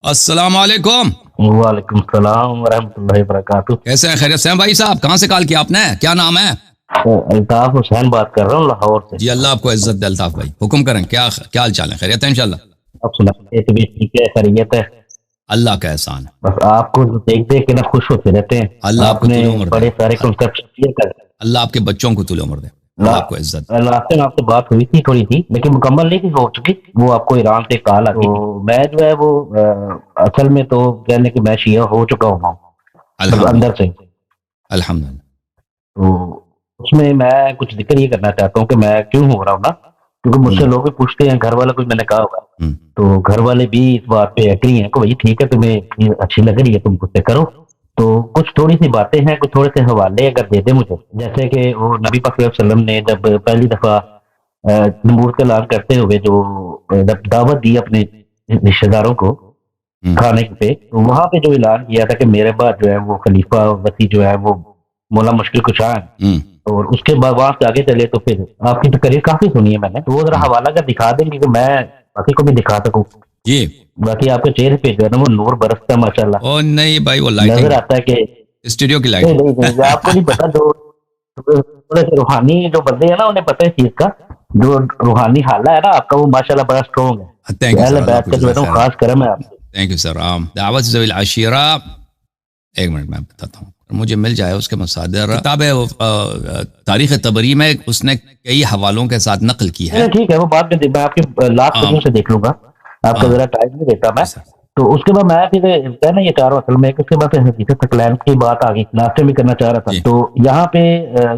السلام علیکم. وعلیکم السلام ورحمۃ اللہ وبرکاتہ. کیسے ہیں؟ خیریت سے ہیں بھائی صاحب؟ کہاں سے کال کیا آپ نے؟ کیا نام ہے؟ الطاف حسین بات کر رہا ہوں لاہور سے. جی اللہ آپ کو عزت دے الطاف بھائی. حکم کریں. کیا حال چال ہے؟ خیریت ہے انشاءاللہ؟ اب سنا ٹھیک ہے, خیریت ہے. اللہ کا احسان ہے. بس آپ کو دیکھ دیکھ کے نا خوش ہوتے رہتے ہیں. اللہ آپ کو نے طول عمر دے. بڑے سارے کنسپٹ کلیئر کر. اللہ آپ کے بچوں کو طول عمر دے. اللہ آپ کو عزت. لاسٹ ٹائم آپ سے بات ہوئی تھی تھوڑی سی, لیکن مکمل نہیں تھی ہو چکی. وہ آپ کو ایران سے کال آتی. تو میں جو ہے وہ اصل میں تو کہنے کہ میں شیعہ ہو چکا ہوں اندر سے. الحمدللہ. تو اس میں کچھ ذکر یہ کرنا چاہتا ہوں کہ میں کیوں ہو رہا ہوں نا, کیونکہ مجھ سے لوگ بھی پوچھتے ہیں, گھر والا کچھ میں نے کہا ہوگا تو گھر والے بھی اس بات پہ ایگری ہیں کہ بھائی ٹھیک ہے تمہیں اچھی لگ رہی ہے تم مجھ سے کرو. تو کچھ تھوڑی سی باتیں ہیں, کچھ تھوڑے سے حوالے اگر دے دیں مجھے, جیسے کہ وہ نبی پاک صلی اللہ علیہ وسلم نے جب پہلی دفعہ نبوت کا اعلان کرتے ہوئے جو دعوت دی اپنے رشتے داروں کو کھانے پہ, تو وہاں پہ جو اعلان کیا تھا کہ میرے بعد جو ہے وہ خلیفہ وسیع جو ہے وہ مولا مشکل کشا ہے. اور اس کے بعد وہاں سے آگے چلے تو پھر آپ کی تقریر کافی سنی ہے میں نے, تو وہ ذرا حوالہ کر دکھا دیں گے کہ میں باقی کو بھی دکھا سکوں. جی باقی آپ کے چہرے پہ جو ہے نا وہ نور برستا ہے ماشاء اللہ. او نہیں بھائی, وہ لائٹنگ نظر آتا ہے کہ اسٹوڈیو کی نہیں لائٹنگ. نہیں آپ کو نہیں پتا, جو تھوڑے سے روحانی جو بندے ہیں نا انہیں پتہ ہے چیز کا, جو روحانی حالہ ہے نا آپ کا وہ ماشاء اللہ بڑا اسٹرانگ ہے. تھینک یو اہل سر. بیت کا جو ہے نا وہ خاص کرم ہے آپ سے. Thank you sir. دعوت ذوی العشیرہ, ایک منٹ میں بتاتا ہوں, مجھے مل جائے اس کے مصادر. کتاب تاریخ طبری میں اس نے کئی حوالوں کے ساتھ نقل کی ہے. ٹھیک ہے, وہ بعد میں آپ کے لاکھ صدیوں سے دیکھ لوں گا, آپ کا ذرا ٹائم نہیں دیتا میں. تو اس کے بعد میں پھر نا یہ چاہ رہا ہوں اصل میں, اس کے بعد پھر حدیث ثقلین کی بات آ گئی, لاسٹ میں کرنا چاہ رہا تھا. تو یہاں پہ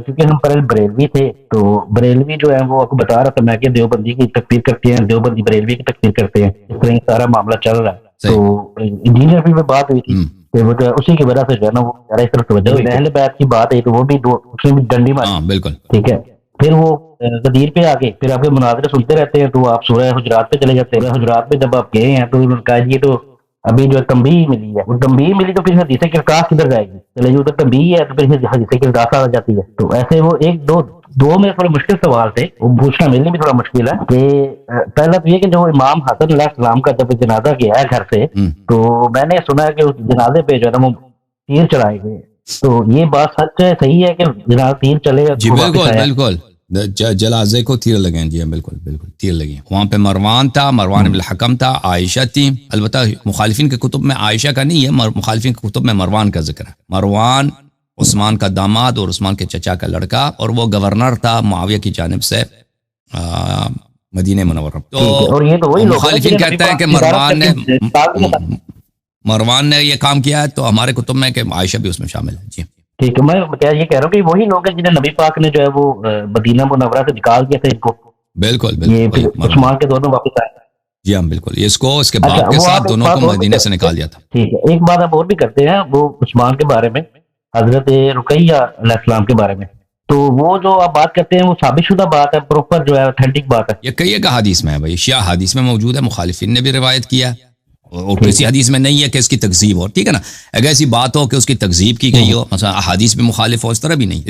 کیونکہ ہم پہلے بریلوی تھے, تو بریلوی جو ہے وہ آپ کو بتا رہا تھا میں کہ دیوبندی کی تکفیر کرتے ہیں, دیوبندی بریلوی کی تکفیر کرتے ہیں, اس طرح سارا معاملہ چل رہا ہے. تو انجینئر بھی میں بات ہوئی تھی کہ وہ اسی کی وجہ سے جو ہے نا وہ اس طرف توجہ ہوئی. اہل بیت کی بات ہے تو وہ بھی اس نے بھی ڈنڈی ماری. بالکل ٹھیک ہے, پھر وہ غدیر پہ آگے پھر آپ کے مناظرے سنتے رہتے ہیں, تو آپ سورہ حجرات پہ چلے جاتے ہیں. حجرات پہ جب آپ گئے ہیں تو انہوں نے کہا یہ تو ابھی جو تنبیہ ملی ہے, وہ تنبیہ ملی تو پھر حدیث کرداس کدھر جائے گی, چلے جو تنبیہ ہے تو پھر حدیث کرداس آ جاتی ہے. تو ایسے وہ ایک دو میں تھوڑے مشکل سوال تھے, وہ پوچھنا میرے لیے بھی تھوڑا مشکل ہے. کہ پہلا تو یہ کہ جو امام حسن علیہ السلام کا جب جنازہ گیا ہے گھر سے, تو میں نے سنا ہے کہ اس جنازے پہ جو ہے نا وہ تیر چڑھائے گئے. تو یہ بات سچ ہے, صحیح ہے کہ جنازہ تیر چلے گا؟ جی بالکل بالکل, جلازے کو تیر لگے. جی بالکل بالکل تیر لگے. وہاں پہ مروان تھا, مروان بن الحکم تھا, عائشہ تھی. البتہ مخالفین کے کتب میں عائشہ کا نہیں ہے, مخالفین کے کتب میں مروان کا ذکر ہے. مروان عثمان کا داماد اور عثمان کے چچا کا لڑکا, اور وہ گورنر تھا معاویہ کی جانب سے مدینہ منورہ. تو مخالفین کہتے ہیں کہ مروان نے یہ کام کیا ہے, تو ہمارے کتب میں کہ عائشہ بھی اس میں شامل ہے. جی ٹھیک ہے, میں یہ کہہ رہا ہوں کہ وہی لوگ ہیں جنہیں نبی پاک نے جو ہے وہ مدینہ منورہ سے نکال دیا تھا ان کو. بالکل یہ عثمان کے دور میں واپس آئے. جی ہم بالکل, اس کو اس کے باپ کے ساتھ دونوں کو مدینہ سے نکال دیا تھا. ٹھیک ہے, ایک بات آپ اور بھی کرتے ہیں وہ عثمان کے بارے میں, حضرت رقیہ علیہ السلام کے بارے میں. تو وہ جو آپ بات کرتے ہیں وہ ثابت شدہ بات ہے, پروپر جو ہے اوتھینٹک بات ہے. یہ کئی ایک حدیث میں ہے بھائی, شیعہ حدیث میں موجود ہے, مخالفین نے بھی روایت کیا, اور کسی حدیث میں نہیں ہے کہ اس کی تکذیب ہو. ٹھیک ہے نا, اگر ایسی بات ہو کہ اس کی تکذیب کی گئی ہو, مثلا احادیث بھی مخالف ہو, اس طرح بھی نہیں.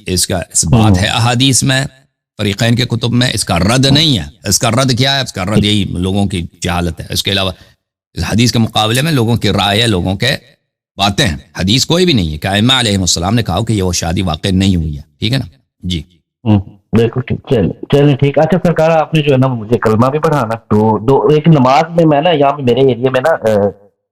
اس کا اس بات ہے احادیث میں, فریقین کے کتب میں, اس کا رد نہیں ہے. اس کا رد کیا ہے؟ اس کا رد یہی لوگوں کی جہالت ہے. اس کے علاوہ اس حدیث کے مقابلے میں لوگوں کی رائے ہے, لوگوں کے باتیں ہیں. حدیث کوئی بھی نہیں ہے کہ ائمہ علیہ السلام نے کہا کہ یہ وہ شادی واقع نہیں ہوئی ہے. ٹھیک ہے نا. جی بالکل ٹھیک, چلیں ٹھیک. اچھا سرکار, آپ نے جو ہے نا مجھے کلمہ بھی پڑھانا. تو ایک نماز میں نا یہاں پہ میرے ایریا میں نا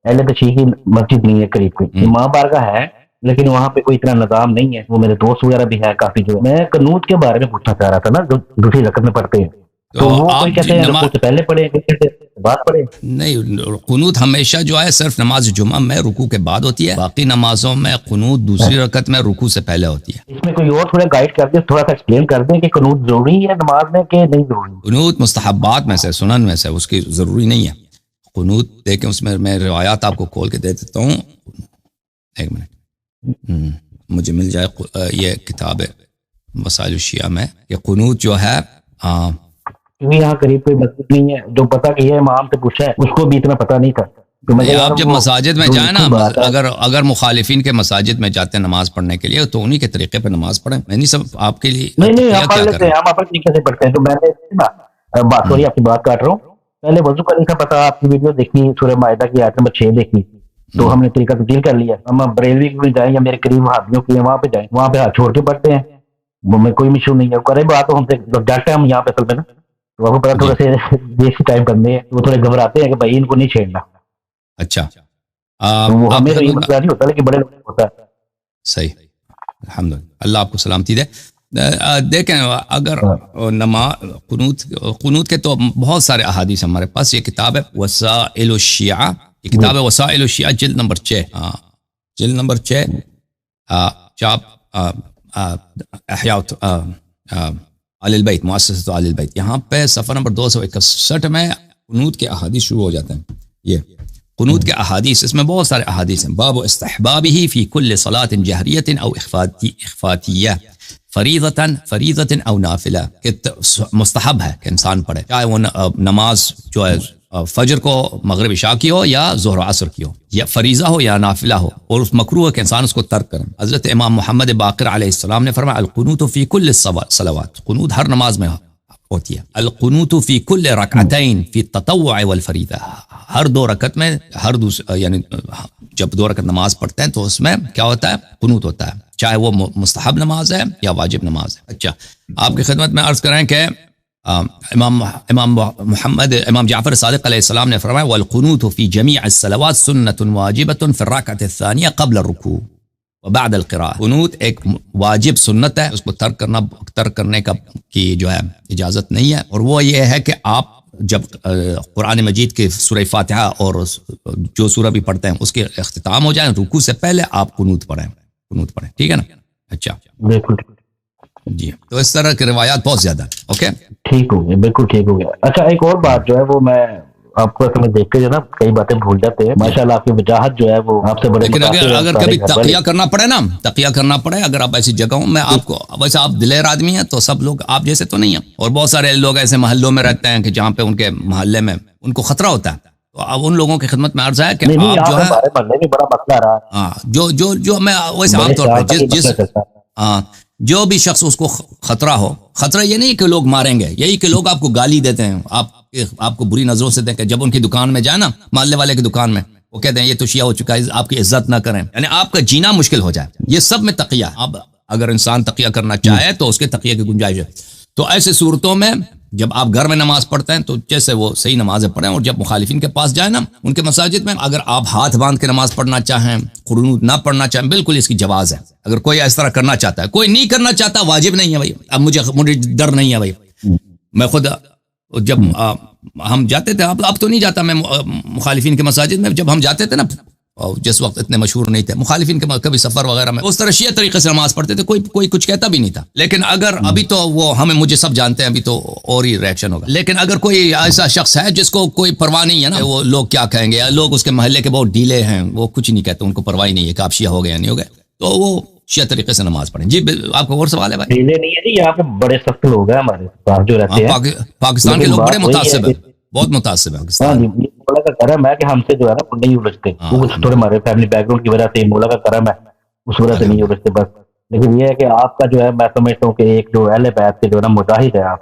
اہل تشیع کی مسجد نہیں ہے قریب کوئی, امام بارگاہ ہے لیکن وہاں پہ کوئی اتنا نظام نہیں ہے. وہ میرے دوست وغیرہ بھی ہے کافی, جو میں قنوت کے بارے میں پوچھنا چاہ رہا تھا نا, جو دوسری رکعت میں پڑھتے ہیں. تو وہ کوئی کہتے ہیں رکوع سے پہلے پڑھے, بعد پڑھے؟ نہیں, قنوت ہمیشہ جو ہے صرف نماز جمعہ میں رکوع کے بعد ہوتی ہے. باقی نمازوں میں قنوت دوسری رکعت میں رکوع سے پہلے ہوتی ہے. اس میں کوئی اور تھوڑا گائیڈ کر دیں, تھوڑا سا ایکسپلین کر دیں کہ قنوت ضروری ہے نماز میں کہ نہیں ضروری؟ قنوت مستحبات میں سے, سنن میں سے, اس کی ضروری نہیں ہے. قنوت دیکھیں, اس میں روایات آپ کو کھول کے دے دیتا ہوں. ایک منٹ, مجھے مل جائے یہ کتاب مسائل الشیعہ میں, کہ قنوت جو ہے یہاں قریب کوئی مسجد نہیں ہے. جو پتا کہ یہ امام سے پوچھا ہے اس کو بھی اتنا پتا نہیں تھا. آپ جب مساجد میں جائیں نا, اگر مخالفین کے مساجد میں جاتے ہیں نماز پڑھنے کے لیے, تو انہی کے طریقے پہ نماز پڑھیں. میں نہیں سب آپ کے لیے نہیں ہم پڑھ لیتے ہیں, ہم اپنے طریقے سے پڑھتے ہیں. تو میں نے بات سوری آپ کی بات کاٹ رہا ہوں, پہلے وضو کا نہیں تھا پتا، آپ کی ویڈیو دیکھی سورہ مائدہ کی آیت نمبر 6 دیکھی تو ہم نے طریقہ تبدیل کر لیا. ہم بریلوی میں جائیں یا میرے قریب وہابیوں کی وہاں پہ جائیں، وہاں پہ ہاتھ چھوڑ کے پڑھتے ہیں، وہ میں کوئی ایشو نہیں ہے. کرے بات تو ہم سے ڈرتے ہیں ہم یہاں پہ اصل میں نا، تو آپ کو پتا تھوڑے سے دیسی ٹائم کرنے ہیں، وہ تھوڑے گھبراتے ہیں کہ بھائی ان کو نہیں چھیڑنا. اچھا تو وہ ہمیں تو یہ مسئلہ نہیں ہوتا لیکن بڑے لوگ ہوتا ہے. صحیح، الحمدللہ، اللہ آپ کو سلامتی دے. دیکھیں اگر قنوت کے تو بہت سارے احادیث ہمارے پاس. یہ کتاب ہے وسائل الشیعہ، یہ کتاب ہے وسائل الشیعہ، جلد نمبر 6، جلد نمبر 6، چاپ احیاء آل البیت، مؤسسۃ آل البیت. یہاں پہ صفحہ نمبر 261 میں قنوت کے احادیث شروع ہو جاتے ہیں. یہ قنوت کے احادیث، اس میں بہت سارے احادیث ہیں. باب استحبابہ فی کل صلاۃ جہریۃ او اخفاتیہ فریضۃ او نافلہ، کہ مستحب ہے کہ انسان پڑھے، چاہے وہ نماز جو ہے فجر کو مغرب عشاء کی ہو یا ظہر و عصر کی ہو، یا فریضہ ہو یا نافلہ ہو، اور اس مکروہ ہے کہ انسان اس کو ترک کرے. حضرت امام محمد باقر علیہ السلام نے فرمایا القنوت فی کل الصلوات، قنوت ہر نماز میں ہوتی ہے. القنوت فی کل رکعتین فی التطوع والفریضہ، ہر 2 رکعت میں، ہر یعنی جب 2 رکعت نماز پڑھتے ہیں تو اس میں کیا ہوتا ہے؟ قنوت ہوتا ہے، چاہے وہ مستحب نماز ہے یا واجب نماز ہے. اچھا، آپ کی خدمت میں عرض کریں کہ امام جعفر صادق علیہ السلام نے فرمایا والقنوت فی جمیع الصلوات سنۃ واجبۃ فی الرکعۃ الثانیہ قبل الرکوع وبعد القراءہ. قنوت ایک واجب سنت ہے، اس کو ترک کرنے کی جو ہے اجازت نہیں ہے. اور وہ یہ ہے کہ آپ جب قرآن مجید کے سورہ فاتحہ اور جو سورہ بھی پڑھتے ہیں اس کے اختتام ہو جائیں، رکوع سے پہلے آپ قنوت پڑھیں، ٹھیک ہے نا؟ اچھا بالکل جی، تو اس طرح کی روایات بہت زیادہ ہیں. اوکے، ٹھیک ہو گیا، بالکل ٹھیک ہو گیا. اچھا ایک اور بات جو ہے وہ میں آپ کو اصل میں دیکھ کے جو نا کئی باتیں بھول جاتے ہیں. ماشاءاللہ آپ کی وجاہت جو ہے وہ آپ سے بڑے لیکن اگر کبھی تقیہ کرنا پڑے نا، تقیہ کرنا پڑے، اگر آپ ایسی جگہوں میں، آپ کو ویسے آپ دلیر آدمی ہیں تو سب لوگ آپ جیسے تو نہیں ہیں، اور بہت سارے لوگ ایسے محلوں میں رہتے ہیں کہ جہاں پہ ان کے محلے میں ان کو خطرہ ہوتا ہے. تو اب ان لوگوں کی خدمت میں عرض ہے کہ آپ جو ہے بڑا مسئلہ رہا، ہاں جو میں ویسے عام طور پہ جو بھی شخص اس کو خطرہ ہو، خطرہ یہ نہیں کہ لوگ ماریں گے، یہی کہ لوگ آپ کو گالی دیتے ہیں، آپ کو بری نظروں سے دیکھیں. جب ان کی دکان میں جائے نا، محلے والے کی دکان میں، وہ کہتے ہیں یہ تو شیعہ ہو چکا ہے، آپ کی عزت نہ کریں، یعنی آپ کا جینا مشکل ہو جائے. یہ سب میں تقیہ. اب اگر انسان تقیہ کرنا چاہے تو اس کے تقیہ کی گنجائش ہے. تو ایسے صورتوں میں جب آپ گھر میں نماز پڑھتے ہیں تو جیسے وہ صحیح نمازیں پڑھیں، اور جب مخالفین کے پاس جائیں نا، ان کے مساجد میں، اگر آپ ہاتھ باندھ کے نماز پڑھنا چاہیں، قنوت نہ پڑھنا چاہیں، بالکل اس کی جواز ہے. اگر کوئی اس طرح کرنا چاہتا ہے، کوئی نہیں کرنا چاہتا، واجب نہیں ہے بھائی. اب مجھے ڈر نہیں ہے بھائی، میں خود جب ہم جاتے تھے، اب تو نہیں جاتا میں مخالفین کے مساجد میں، جب ہم جاتے تھے نا، جس وقت اتنے مشہور نہیں تھے مخالفین کے کبھی سفر وغیرہ میں، اس طرح شیعہ طریقے سے نماز پڑھتے تھے، کوئی کچھ کہتا بھی نہیں تھا. لیکن اگر ابھی تو وہ مجھے سب جانتے ہیں، ابھی تو اور ہی ریاکشن ہوگا. لیکن اگر کوئی ایسا شخص ہے جس کو کوئی پرواہ نہیں ہے نا، وہ لوگ کیا کہیں گے، یا لوگ اس کے محلے کے بہت ڈھیلے ہیں، وہ کچھ نہیں کہتے، ان کو پرواہ نہیں ہے کہ آپ شیعہ ہو گئے یا نہیں ہو گئے، تو وہ شیعہ طریقے سے نماز پڑھیں. جی آپ کا اور سوال ہے بھائی؟ ڈھیلے نہیں ہے جی، یہاں پہ بڑے سخت لوگ ہیں ہمارے پاس جو رہتے ہیں، پاکستان کے لوگ بڑے متعصب ہیں، بہت متعصب ہیں پاکستان. مولا کا کرم ہے کہ ہم سے جو ہے نا نہیں الجھتے، تھوڑے ہمارے فیملی بیک گراؤنڈ کی وجہ سے مولا کا کرم ہے، اس وجہ سے نہیں الجھتے بس. لیکن یہ ہے کہ آپ کا جو ہے میں سمجھتا ہوں کہ ایک جو اہل بیت کے جو ہے نا مجاہد ہے آپ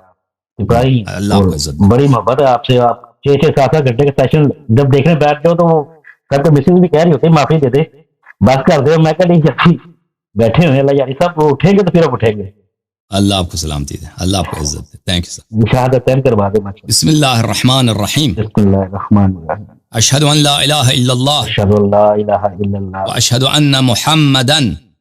ابراہیم، بڑی محبت ہے آپ سے. آپ 6-7 گھنٹے کے سیشن جب دیکھنے بیٹھ جاؤ تو وہ سب کو مسنگ بھی کہہ رہی ہوتی معافی دے دے، بس کر دے. میں کہ نہیں جبھی بیٹھے ہوئے اللہ یاری صاحب، وہ اٹھیں گے تو پھر آپ اٹھیں گے. اللہ آپ کو سلامتی دے، اللہ آپ کو عزت دے. Thank you sir. شہادتین کروا دے. بسم اللہ الرحمن الرحیم. بسم اللہ الرحمن الرحیم. اشہد ان لا الہ الا اللہ، اشہد ان لا الہ الا اللہ، واشہد ان محمدا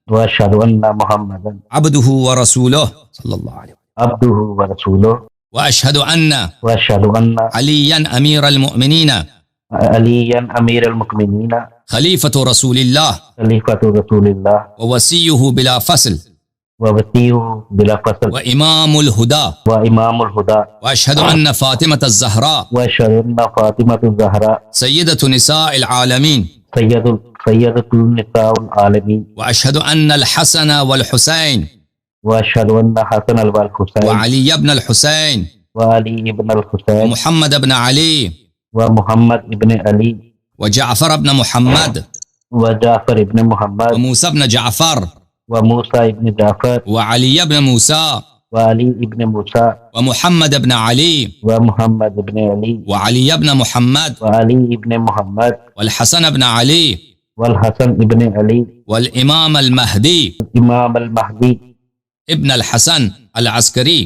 واشہد ان محمدا عبدہ ورسولہ صلی اللہ علیہ وسلم، عبدہ ورسولہ، واشہد ان علیا امیر المؤمنین علیا امیر المؤمنین خلیفۃ رسول اللہ خلیفۃ رسول اللہ ووصیہ بلا فصل ووصیہ بلا فصل وامام الہدی وامام الہدی واشہد ان فاطمۃ الزہراء واشہد ان فاطمۃ الزہراء سیدۃ نساء العالمین سیدۃ النساء العالمین واشہد ان الحسن والحسین واشہد ان حسن والحسین وعلی ابن الحسین وعلی ابن الحسین ومحمد ابن علی ومحمد ابن علی وجعفر ابن محمد وجعفر ابن محمد وموسى ابن جعفر وموسى ابن جعفر وعلي ابن موسى وعلی ابن موسیٰ ومحمد ابن علی ومحمد ابن علی وعلی ابن محمد وعلی ابن محمد والحسن ابن علی والحسن ابن علی والامام المہدی امام المہدی ابن الحسن العسکری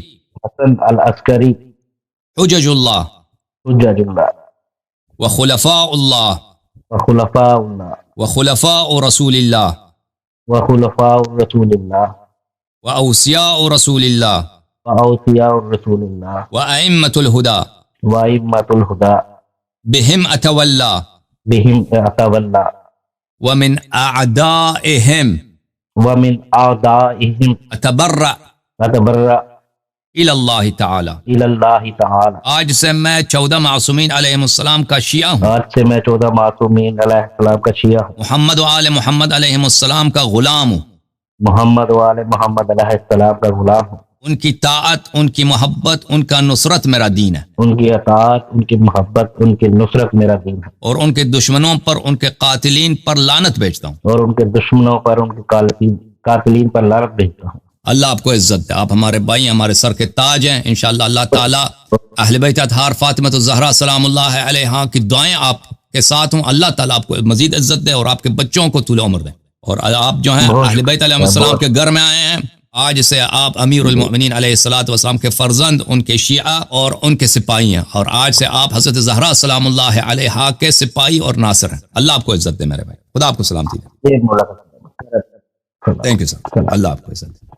حسن العسکری حجج اللہ حجج اللہ وخلفاء اللہ وخلفاء اللہ وخلفاء رسول اللہ وخلفاء رسول اللہ واوصیاء رسول اللہ وأوصياء رسول اللہ وأئمة الهدى وأئمة الهدى بهم أتولى بهم أتولى ومن أعدائهم ومن أعدائهم أتبرأ أتبرأ إلى الله تعالى. إلى الله تعالى. آج سے میں 14 معصومین علیہ السلام کا شیعہ ہوں. آج سے میں 14 معصومین علیہ السلام کا شیعہ ہوں. محمد و آل محمد علیہ السلام کا غلام ہوں. محمد و آل محمد علیہ السلام کا غلام ہوں. ان کی طاعت، ان کی محبت، ان کا نصرت میرا دین ہے. ان کی اطاعت، ان کی محبت، ان کی نصرت میرا دین ہے. اور ان کے دشمنوں پر، ان کے قاتلین پر لعنت بھیجتا ہوں. اور ان کے دشمنوں پر، ان کے قاتلین پر لعنت بھیجتا ہوں. اللہ آپ کو عزت دے. آپ ہمارے بھائی، ہمارے سر کے تاج ہیں. انشاءاللہ اللہ تعالیٰ اہل بیت اطہار فاطمہ الزہرا سلام اللہ علیہا کی دعائیں آپ کے ساتھ ہوں. اللہ تعالیٰ آپ کو مزید عزت دے اور آپ کے بچوں کو طول عمر دے. اور آپ جو ہیں اہل بیت علیہ السلام کے گھر میں آئے ہیں. آج سے آپ امیر المؤمنین علیہ الصلوۃ والسلام کے فرزند، ان کے شیعہ اور ان کے سپاہی ہیں. اور آج سے آپ حضرت زہرا سلام اللہ علیہا کے سپاہی اور ناصر ہیں. اللہ آپ کو عزت دے میرے بھائی. خدا آپ کو سلامتی دے. Thank you sir. اللہ آپ کو عزت دے.